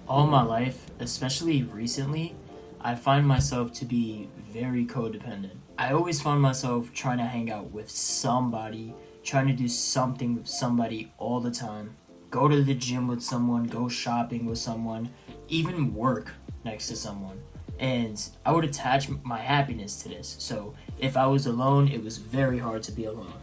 All my life, especially recently, I find myself to be very codependent. I always find myself trying to hang out with somebody, trying to do something with somebody all the time. Go to the gym with someone, go shopping with someone, even work next to someone. And I would attach my happiness to this. So if I was alone, it was very hard to be alone.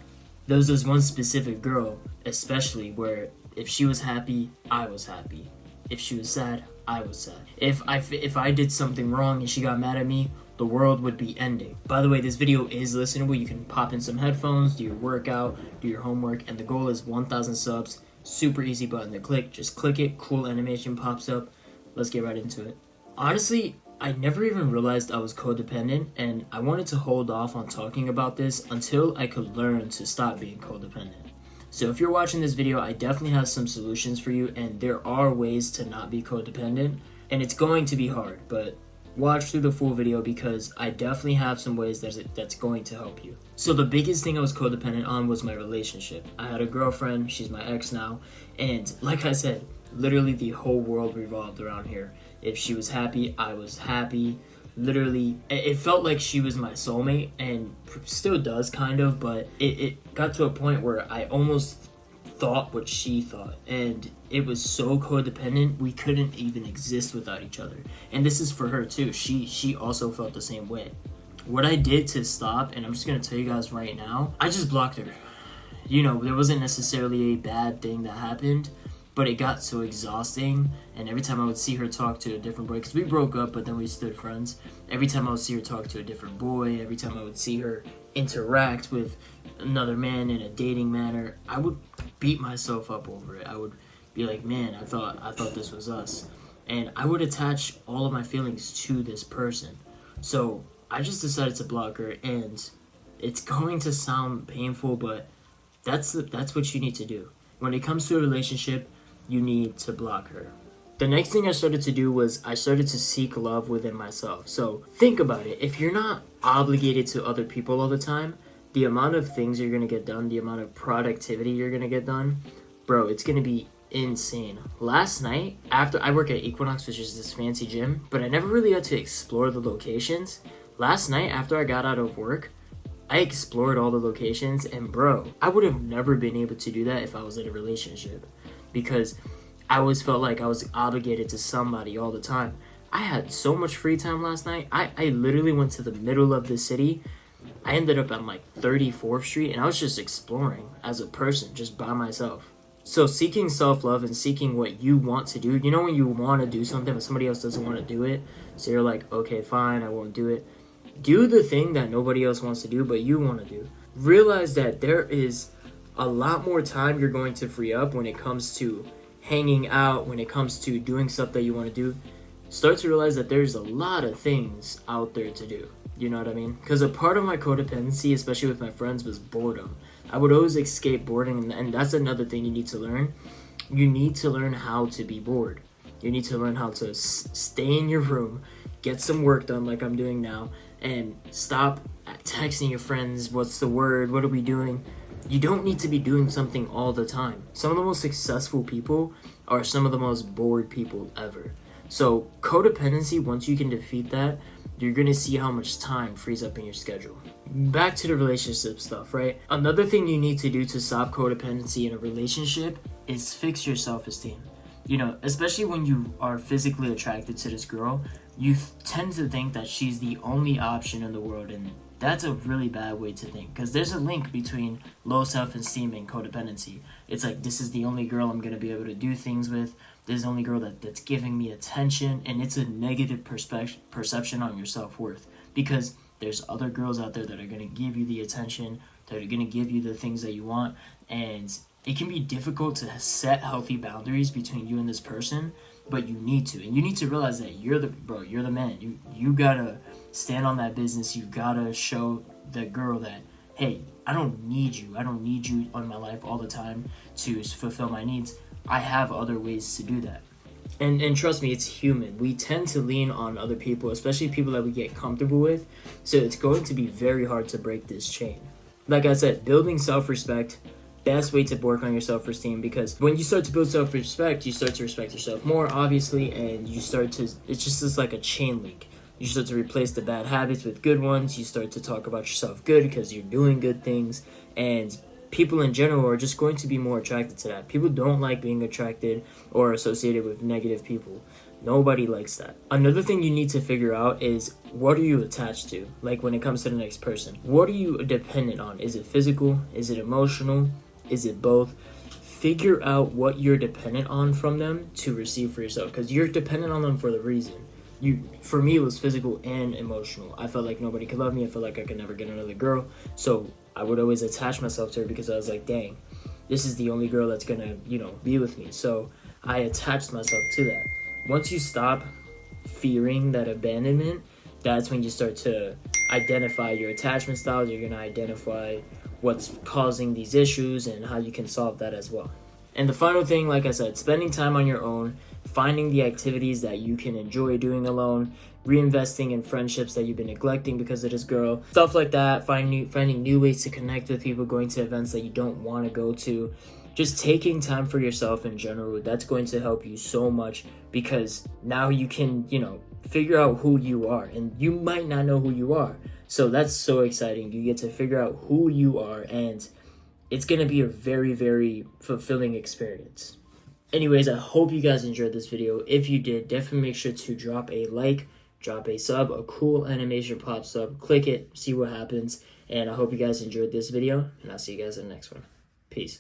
There was this one specific girl, especially, where if she was happy, I was happy. If she was sad, I was sad. If I did something wrong and she got mad at me, the world would be ending. By the way, this video is listenable. You can pop in some headphones, do your workout, do your homework, and the goal is 1,000 subs. Super easy button to click. Just click it, cool animation pops up. Let's get right into it. Honestly, I never even realized I was codependent, and I wanted to hold off on talking about this until I could learn to stop being codependent. So if you're watching this video, I definitely have some solutions for you, and there are ways to not be codependent, and it's going to be hard, but watch through the full video because I definitely have some ways that's going to help you. So the biggest thing I was codependent on was my relationship. I had a girlfriend, she's my ex now, and like I said, literally the whole world revolved around here. If she was happy, I was happy. Literally, it felt like she was my soulmate, and still does kind of, but it got to a point where I almost thought what she thought, and it was so codependent we couldn't even exist without each other. And this is for her too. She also felt the same way. What I did to stop, and I'm just gonna tell you guys right now, I just blocked her. There wasn't necessarily a bad thing that happened, but it got so exhausting, and every time I would see her talk to a different boy, because we broke up but then we stood friends, every time I would see her talk to a different boy, every time I would see her interact with another man in a dating manner, I would beat myself up over it. I would be like, man, I thought this was us. And I would attach all of my feelings to this person. So I just decided to block her, and it's going to sound painful, but that's what you need to do. When it comes to a relationship, you need to block her. The next thing I started to do was I started to seek love within myself. So think about it. If you're not obligated to other people all the time, the amount of things you're going to get done, the amount of productivity you're going to get done, bro, it's going to be insane. Last night, after I work at Equinox, which is this fancy gym, but I never really got to explore the locations. Last night, after I got out of work, I explored all the locations, and bro, I would have never been able to do that if I was in a relationship, because I always felt like I was obligated to somebody all the time. I had so much free time last night. I literally went to the middle of the city. I ended up on like 34th Street, and I was just exploring as a person, just by myself. So seeking self-love and seeking what you want to do, when you want to do something but somebody else doesn't want to do it, so you're like, okay, fine, I won't do it. Do the thing that nobody else wants to do but you want to do. Realize that there is a lot more time you're going to free up when it comes to hanging out, when it comes to doing stuff that you want to do. Start to realize that there's a lot of things out there to do. You know what I mean? Because a part of my codependency, especially with my friends, was boredom. I would always escape boredom, and that's another thing you need to learn. You need to learn how to be bored. You need to learn how to stay in your room, get some work done like I'm doing now, and stop texting your friends, what's the word, what are we doing? You don't need to be doing something all the time. Some of the most successful people are some of the most bored people ever. So codependency, once you can defeat that, you're going to see how much time frees up in your schedule. Back to the relationship stuff, right? Another thing you need to do to stop codependency in a relationship is fix your self-esteem. Especially when you are physically attracted to this girl, you tend to think that she's the only option in the world, and that's a really bad way to think, because there's a link between low self-esteem and codependency. It's like, this is the only girl I'm going to be able to do things with. This is the only girl that's giving me attention, and it's a negative perception on your self-worth, because there's other girls out there that are going to give you the attention, that are going to give you the things that you want, and it can be difficult to set healthy boundaries between you and this person, but you need to. And you need to realize that you're the man. You gotta stand on that business. You gotta show the girl that, hey, I don't need you. I don't need you on my life all the time to fulfill my needs. I have other ways to do that. And trust me, it's human. We tend to lean on other people, especially people that we get comfortable with. So it's going to be very hard to break this chain. Like I said, building self-respect, best way to work on your self-esteem, because when you start to build self-respect, you start to respect yourself more, obviously, and you start to, it's just like a chain link. You start to replace the bad habits with good ones. You start to talk about yourself good because you're doing good things, and people in general are just going to be more attracted to that. People don't like being attracted or associated with negative people. Nobody likes that. Another thing you need to figure out is, what are you attached to? Like when it comes to the next person, what are you dependent on? Is it physical? Is it emotional? Is it both? Figure out what you're dependent on from them to receive for yourself, because you're dependent on them for the reason. For me, it was physical and emotional. I felt like nobody could love me. I felt like I could never get another girl. So I would always attach myself to her because I was like, dang, this is the only girl that's gonna, be with me. So I attached myself to that. Once you stop fearing that abandonment, that's when you start to identify your attachment styles. You're gonna identify what's causing these issues and how you can solve that as well. And the final thing, like I said, spending time on your own, finding the activities that you can enjoy doing alone, reinvesting in friendships that you've been neglecting because of this girl, stuff like that, finding new ways to connect with people, going to events that you don't want to go to, just taking time for yourself in general. That's going to help you so much, because now you can, figure out who you are, and you might not know who you are. So that's so exciting. You get to figure out who you are, and it's going to be a very, very fulfilling experience. Anyways, I hope you guys enjoyed this video. If you did, definitely make sure to drop a like, drop a sub. A cool animation pops up. Click it, see what happens. And I hope you guys enjoyed this video, and I'll see you guys in the next one. Peace.